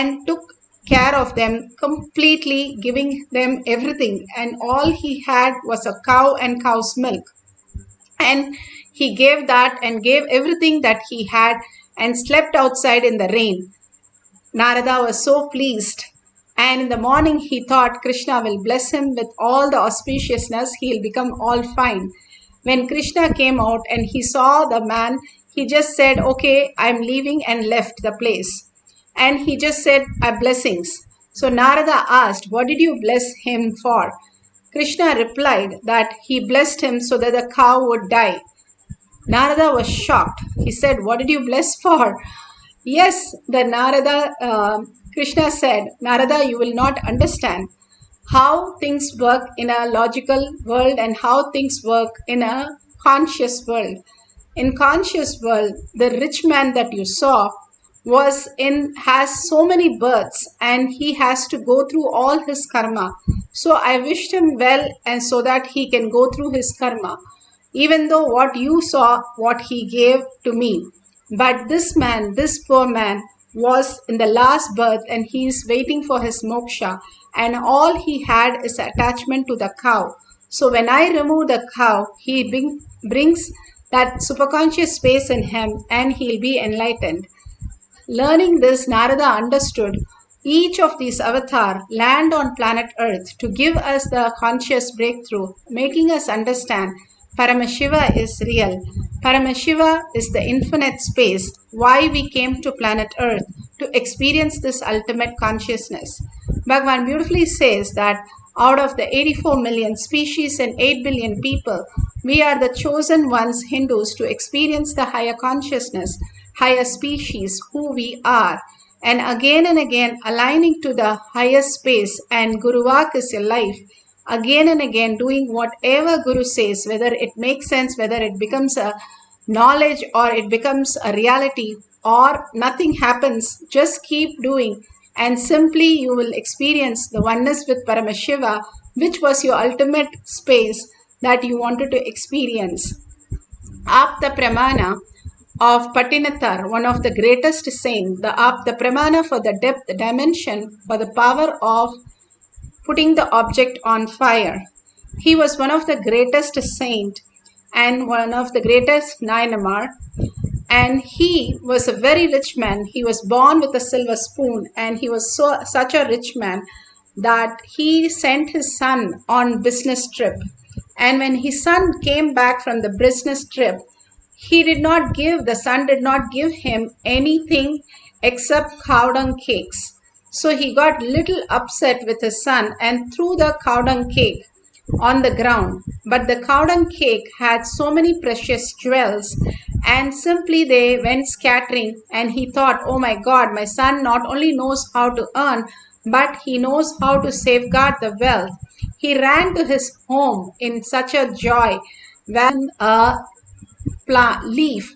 and took care of them completely, giving them everything. And all he had was a cow and cow's milk. And he gave that and gave everything that he had and slept outside in the rain. Narada was so pleased. And in the morning he thought Krishna will bless him with all the auspiciousness, he'll become all fine. When Krishna came out and he saw the man, he just said, okay, I'm leaving, and left the place. And he just said, blessings. So Narada asked, what did you bless him for? Krishna replied that he blessed him so that the cow would die. Narada was shocked. He said, what did you bless for? Yes, Krishna said, Narada, you will not understand how things work in a logical world and how things work in a conscious world. In conscious world, the rich man that you saw has so many births, and he has to go through all his karma. So I wished him well, and so that he can go through his karma. Even though what you saw, what he gave to me. But this man, this poor man, was in the last birth, and he is waiting for his moksha, and all he had is attachment to the cow. So when I remove the cow, he brings that superconscious space in him, and he'll be enlightened. Learning this, Narada understood each of these avatars land on planet Earth to give us the conscious breakthrough, making us understand Paramashiva is real. Paramashiva is the infinite space, why we came to planet Earth, to experience this ultimate consciousness. Bhagavan beautifully says that out of the 84 million species and 8 billion people, we are the chosen ones, Hindus, to experience the higher consciousness, higher species, who we are. And again aligning to the higher space, and Guruvak is your life. Again and again doing whatever Guru says, whether it makes sense, whether it becomes a knowledge or it becomes a reality or nothing happens, just keep doing, and simply you will experience the oneness with Paramashiva, which was your ultimate space that you wanted to experience. Apta Pramana of Patinathar, one of the greatest saints, the Apta Pramana for the depth dimension, for the power of putting the object on fire. He was one of the greatest saint and one of the greatest Nayanamar, and he was a very rich man. He was born with a silver spoon, and he was such a rich man that he sent his son on business trip. And when his son came back from the business trip, the son did not give him anything except cow dung cakes. So he got little upset with his son and threw the cow dung cake on the ground. But the cow dung cake had so many precious jewels, and simply they went scattering, and he thought, oh my God, my son not only knows how to earn, but he knows how to safeguard the wealth. He ran to his home in such a joy, when a leaf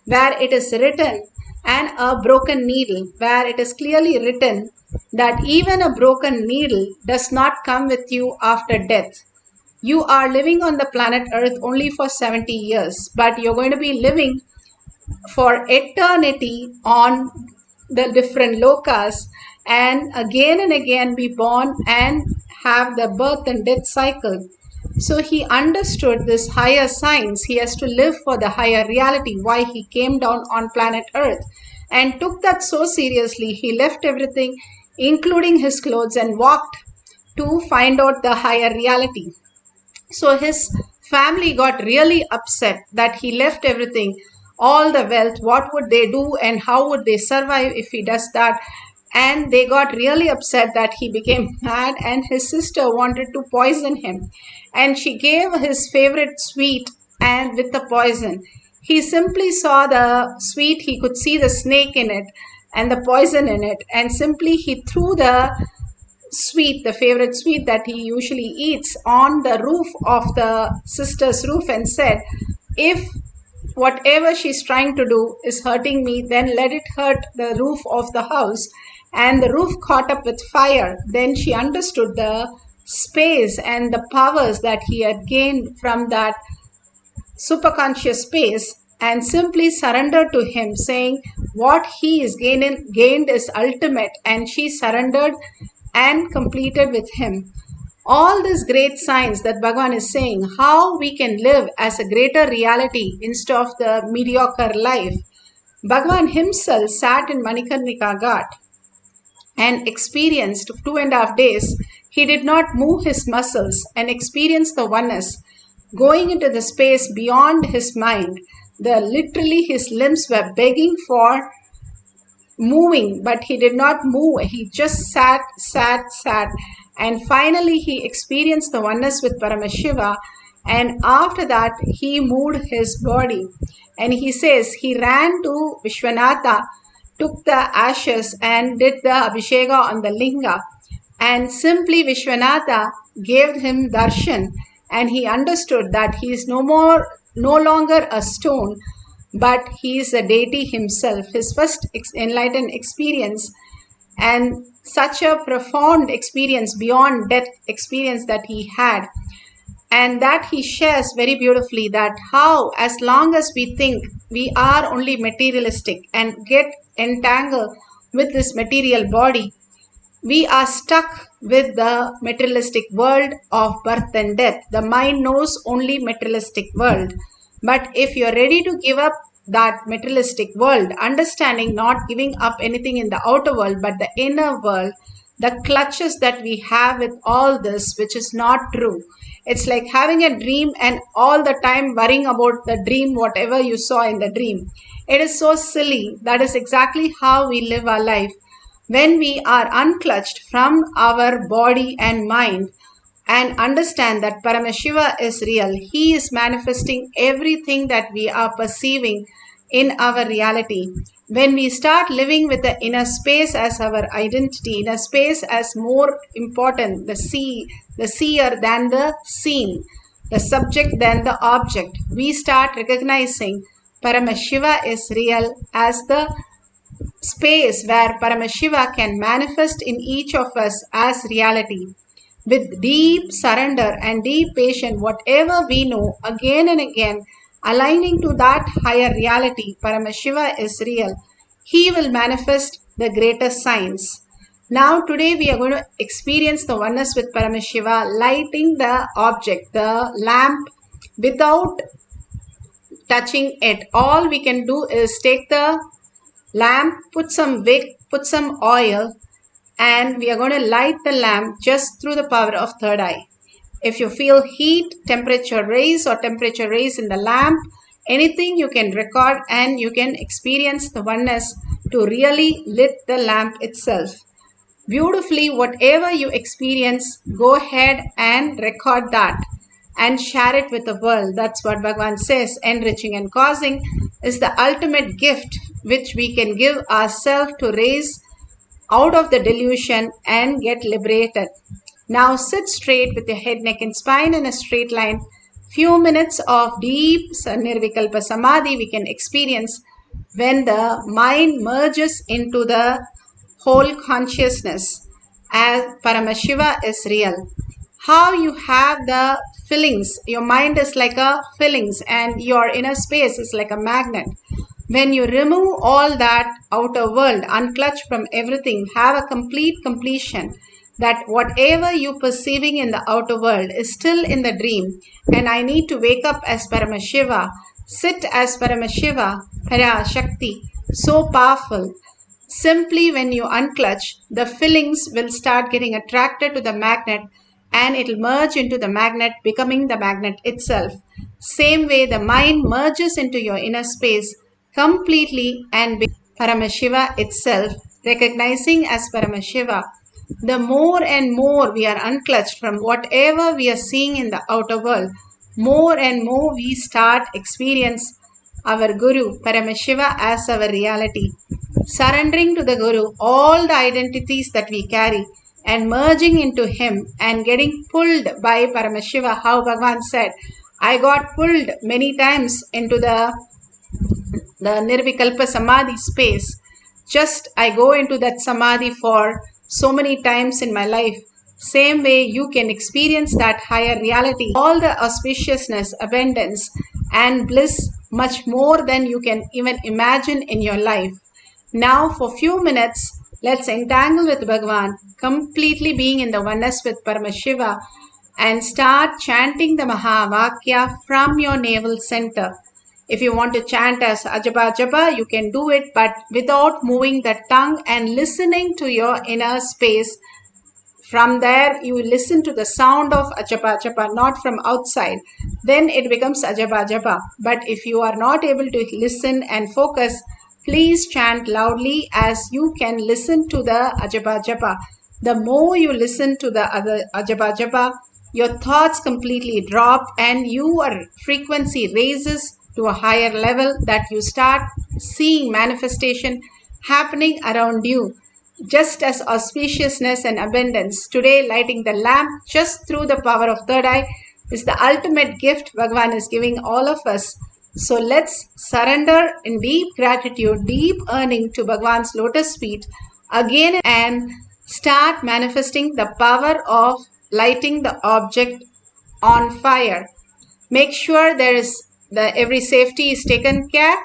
where it is written, and a broken needle where it is clearly written that even a broken needle does not come with you after death. You are living on the planet Earth only for 70 years, but you're going to be living for eternity on the different lokas, and again be born and have the birth and death cycle. So he understood this higher science. He has to live for the higher reality, why he came down on planet Earth, and took that so seriously. He left everything, including his clothes, and walked to find out the higher reality. So his family got really upset that he left everything, all the wealth. What would they do and how would they survive if he does that? And they got really upset that he became mad, and his sister wanted to poison him. And she gave his favorite sweet and with the poison. He simply saw the sweet, he could see the snake in it and the poison in it, and simply he threw the sweet, the favorite sweet that he usually eats, on the roof of the sister's roof, and said, if whatever she's trying to do is hurting me, then let it hurt the roof of the house. And the roof caught up with fire. Then she understood the space and the powers that he had gained from that superconscious space, and simply surrendered to him, saying what he is gained is ultimate, and she surrendered and completed with him. All these great signs that Bhagavan is saying, how we can live as a greater reality instead of the mediocre life. Bhagavan himself sat in Manikarnika Ghat and experienced 2.5 days. He did not move his muscles and experienced the oneness, going into the space beyond his mind. Literally his limbs were begging for moving, but he did not move. He just sat. And finally he experienced the oneness with Paramashiva. And after that, he moved his body. And he says he ran to Vishwanatha, took the ashes and did the Abhisheka on the Linga. And simply Vishwanatha gave him darshan, and he understood that he is no longer a stone, but he is a deity himself. His first enlightened experience, and such a profound experience beyond death experience that he had. And that he shares very beautifully, that how as long as we think we are only materialistic and get entangled with this material body, we are stuck with the materialistic world of birth and death. The mind knows only materialistic world. But if you're ready to give up that materialistic world, understanding not giving up anything in the outer world but the inner world, the clutches that we have with all this, which is not true. It's like having a dream and all the time worrying about the dream, whatever you saw in the dream. It is so silly. That is exactly how we live our life. When we are unclutched from our body and mind and understand that Paramashiva is real, he is manifesting everything that we are perceiving in our reality. When we start living with the inner space as our identity, inner space as more important, the seer than the seen, the subject than the object, we start recognizing Paramashiva is real as the space where Paramashiva can manifest in each of us as reality. With deep surrender and deep patience, whatever we know, again and again, aligning to that higher reality, Paramashiva is real. He will manifest the greatest signs. Now today we are going to experience the oneness with Paramashiva, lighting the object, the lamp, without touching it. All we can do is take the lamp, put some wick, put some oil, and we are going to light the lamp just through the power of third eye. If you feel heat, temperature raise in the lamp, anything you can record, and you can experience the oneness to really lit the lamp itself. Beautifully, whatever you experience, go ahead and record that and share it with the world. That's what Bhagavan says. Enriching and causing is the ultimate gift which we can give ourselves to raise out of the delusion and get liberated. Now sit straight with your head, neck and spine in a straight line. Few minutes of deep Nirvikalpa Samadhi we can experience when the mind merges into the whole consciousness as Paramashiva is real. How you have the fillings, your mind is like a fillings and your inner space is like a magnet. When you remove all that outer world, unclutch from everything, have a complete completion, that whatever you perceiving in the outer world is still in the dream, and I need to wake up as Paramashiva, sit as Paramashiva, Parashakti, so powerful. Simply when you unclutch, the fillings will start getting attracted to the magnet and it will merge into the magnet, becoming the magnet itself. Same way the mind merges into your inner space completely and Paramashiva itself, recognizing as Paramashiva. The more and more we are unclutched from whatever we are seeing in the outer world, more and more we start experience our Guru, Paramashiva, as our reality. Surrendering to the Guru all the identities that we carry and merging into him and getting pulled by Paramashiva. How Bhagavan said, I got pulled many times into the Nirvikalpa Samadhi space. Just I go into that Samadhi for so many times in my life. Same way you can experience that higher reality. All the auspiciousness, abundance and bliss much more than you can even imagine in your life. Now for few minutes, let's entangle with Bhagavan, completely being in the oneness with Paramashiva, and start chanting the Mahavakya from your navel center. If you want to chant as Ajapa Japa, you can do it, but without moving the tongue and listening to your inner space. From there, you listen to the sound of Ajapa Japa, not from outside. Then it becomes Ajapa Japa. But if you are not able to listen and focus, please chant loudly as you can listen to the Ajapa Japa. The more you listen to the other Ajapa Japa, your thoughts completely drop and your frequency raises to a higher level that you start seeing manifestation happening around you. Just as auspiciousness and abundance. Today, lighting the lamp just through the power of third eye is the ultimate gift Bhagavan is giving all of us. So let's surrender in deep gratitude, deep earning to Bhagavan's lotus feet again and start manifesting the power of lighting the object on fire. Make sure every safety is taken care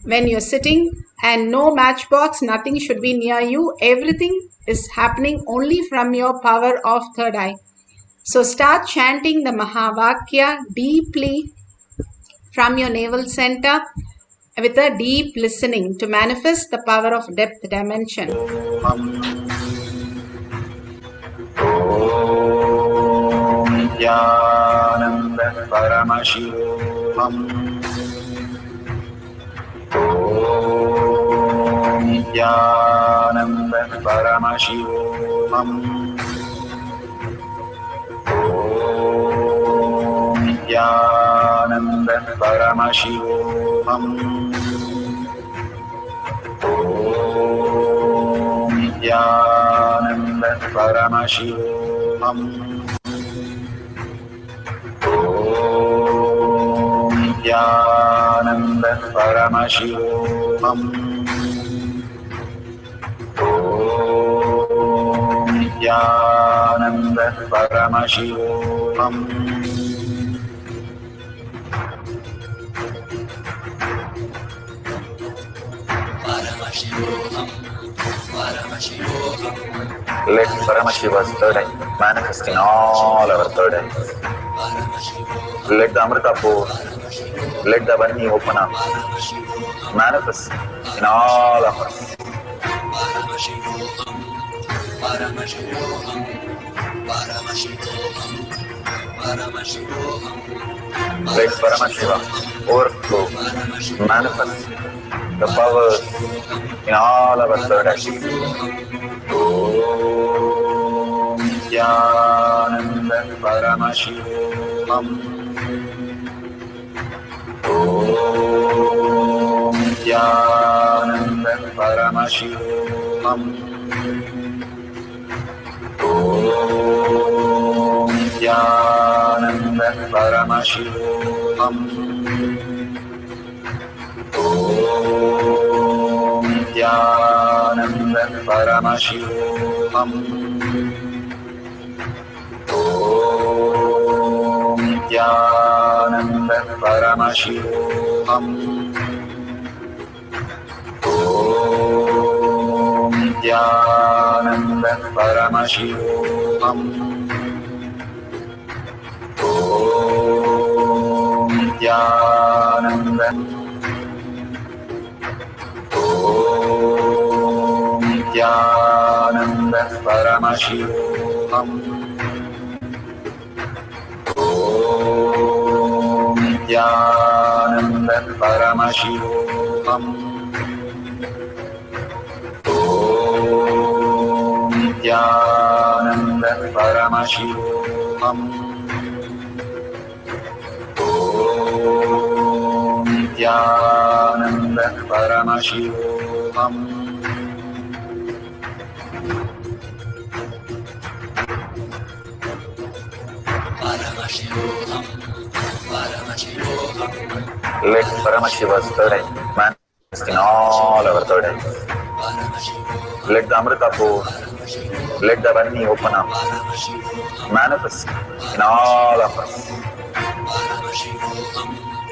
when you're sitting, and no matchbox, nothing should be near you. Everything is happening only from your power of third eye. So start chanting the Mahavakya deeply from your navel center with a deep listening to manifest the power of depth dimension. Nithyananda Paramashivam. Nithyananda Paramashivoham. Nithyananda Paramashivoham. Nithyananda Paramashivoham. Nithyananda Paramashivoham. Nithyananda Paramashivoham. Let Paramashiva's third eye manifest in all our third eyes. Let the Amrita pour, let the Vani open up, manifest in all of us. Let Paramashiva overflow, manifest the powers in all our third eyes. Om Nithyananda Paramashivoham. Om Nithyananda Paramashivoham. Om Nithyananda Paramashivoham. Om Nithyananda Paramashivoham. Om Nithyananda Paramashivoham. Om Nithyananda Paramashivoham. Om Nithyananda Om Nithyananda Paramashivoham. Om Nithyananda Paramashivoham. Om Nithyananda Paramashivoham. Om Nithyananda Paramashivoham. Let Paramashiva's third eye manifest in all our third eyes. Let the Amrita pour, let the Vani open up, manifest in all of us.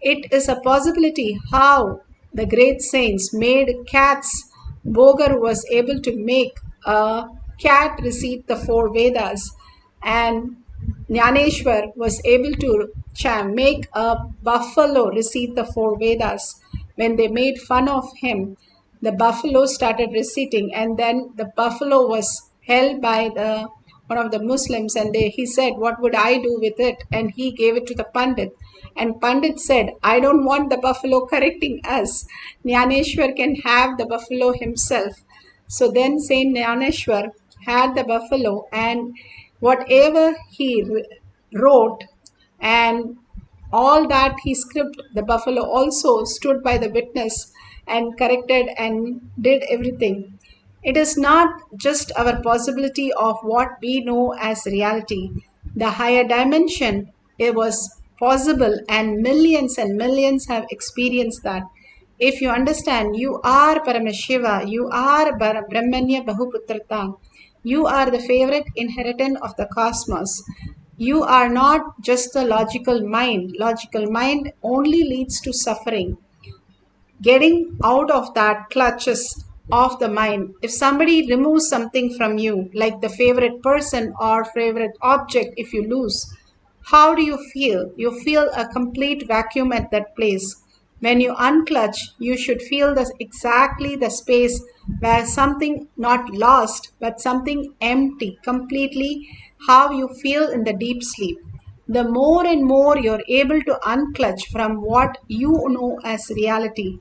It is a possibility how the great saints made cats. Bogar was able to make a cat recite the four Vedas, and Jnaneshwar was able to make a buffalo recite the four Vedas. When they made fun of him, the buffalo started reciting, and then the buffalo was held by the one of the Muslims, and he said, "What would I do with it?" And he gave it to the Pandit. And Pandit said, "I don't want the buffalo correcting us. Jnaneshwar can have the buffalo himself." So then Saint Jnaneshwar had the buffalo, and whatever he wrote and all that he script, the buffalo also stood by the witness and corrected and did everything. It is not just our possibility of what we know as reality. The higher dimension, it was possible, and millions have experienced that. If you understand, you are Paramashiva, you are Brahmanya Bahuputrata, you are the favorite inheritant of the cosmos. You are not just the logical mind. Logical mind only leads to suffering. Getting out of that clutches of the mind. If somebody removes something from you, like the favorite person or favorite object, if you lose, how do you feel? You feel a complete vacuum at that place. When you unclutch, you should feel exactly the space where something not lost, but something empty, completely how you feel in the deep sleep. The more and more you're able to unclutch from what you know as reality,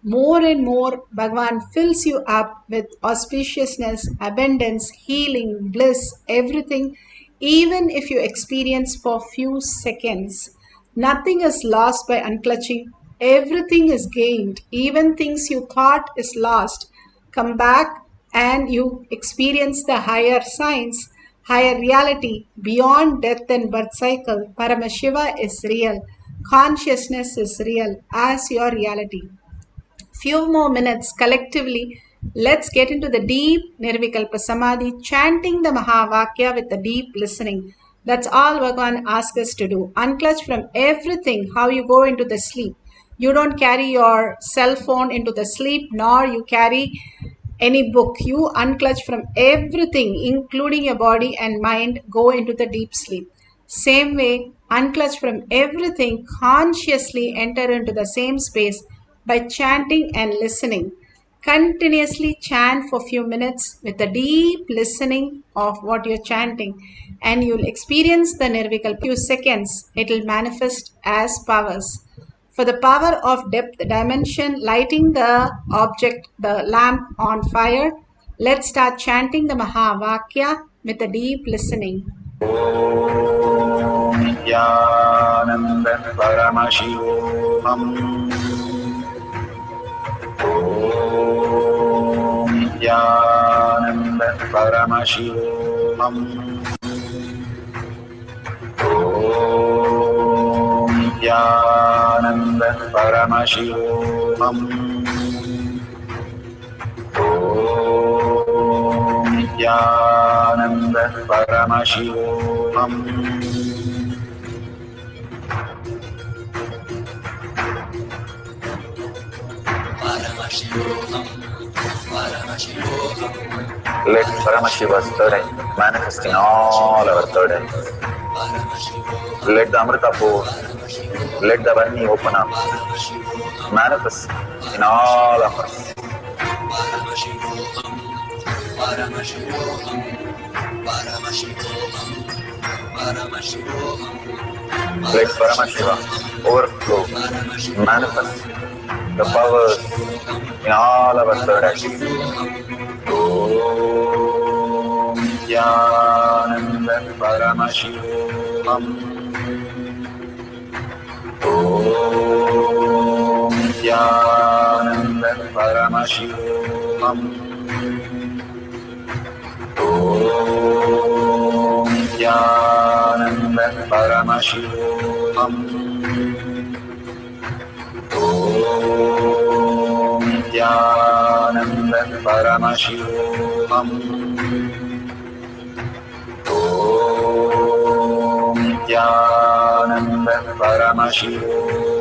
more and more Bhagavan fills you up with auspiciousness, abundance, healing, bliss, everything, even if you experience for few seconds. Nothing is lost by unclutching. Everything is gained. Even things you thought is lost come back, and you experience the higher science, higher reality beyond death and birth cycle. Paramashiva is real. Consciousness is real as your reality. Few more minutes collectively. Let's get into the deep Nirvikalpa Samadhi, chanting the Mahavakya with the deep listening. That's all Bhagavan asks us to do. Unclutch from everything, how you go into the sleep. You don't carry your cell phone into the sleep, nor you carry any book. You unclutch from everything, including your body and mind, go into the deep sleep. Same way, unclutch from everything, consciously enter into the same space by chanting and listening. Continuously chant for a few minutes with a deep listening of what you're chanting, and you'll experience the Nirvikalpa. Few seconds, it will manifest as powers. For the power of depth dimension, lighting the object, the lamp on fire, let's start chanting the Mahavakya with a deep listening. Om Nithyananda Paramashivoham. Om Nithyananda Paramashivoham. Om Nithyananda Paramashivoham. Om Nithyananda Paramashivoham. Let Paramashiva's third eye manifest in all our third eyes. Let the Amrita pour, let the Vani open up, manifest in all of us. Let Paramashiva overflow, manifest the powers in all our third eyes. Om Nithyananda Paramashivoham. Om Nithyananda Paramashivoham. Om Nithyananda Paramashivoham. Om Nithyananda Paramashivoham. Om Nithyananda Paramashivoham.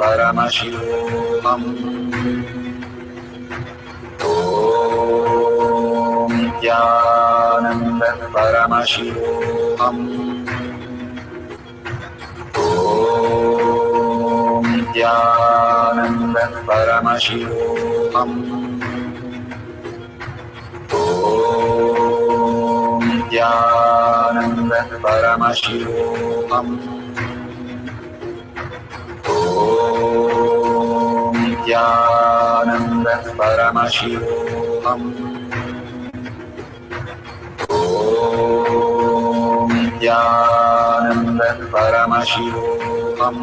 Paramashivoham. Om Nithyananda Paramashivoham. Om Nithyananda Paramashivoham. Om Nithyananda Paramashivoham. Om Nithyananda Paramashivoham. Om Nithyananda Paramashivoham.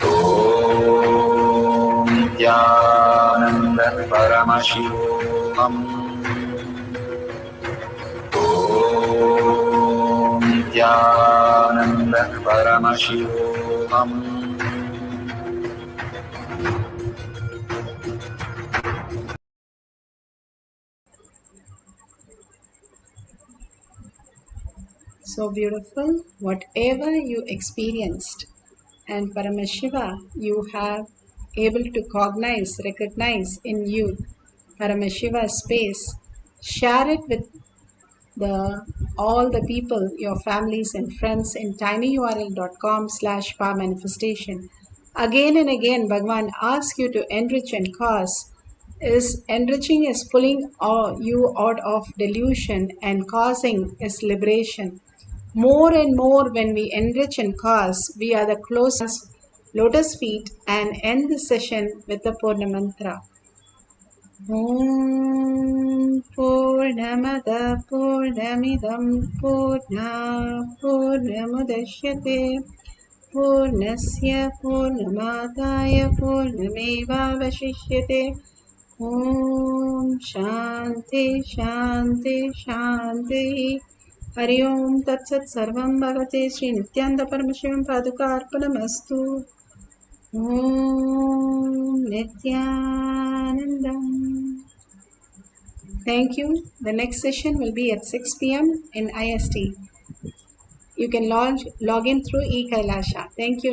Om Nithyananda Paramashivoham. Om Nithyananda Paramashivoham. So beautiful, whatever you experienced, and Paramashiva, you have able to recognize in you Paramashiva space. Share it with all the people, your families and friends in tinyurl.com/power manifestation. Again and again, Bhagwan asks you to enrich and cause. Enriching is pulling you out of delusion, and causing is liberation. More and more, when we enrich and cause, we are the closest lotus feet, and end the session with the Purna Mantra. Om Purnamada Purnamidam Purna Purnamudashyate Purnasya Purnamadaya Purnameva Vashishyate. Om Shanti Shanti Shanti. Hari Om Tat Sat Sarvam Bhavate Sri Nithyananda Paramashivam Paduka Arpanamastu. Om Nithyanandam. Thank you. The next session will be at 6 p.m. in IST. You can log in through eKailasha. Thank you.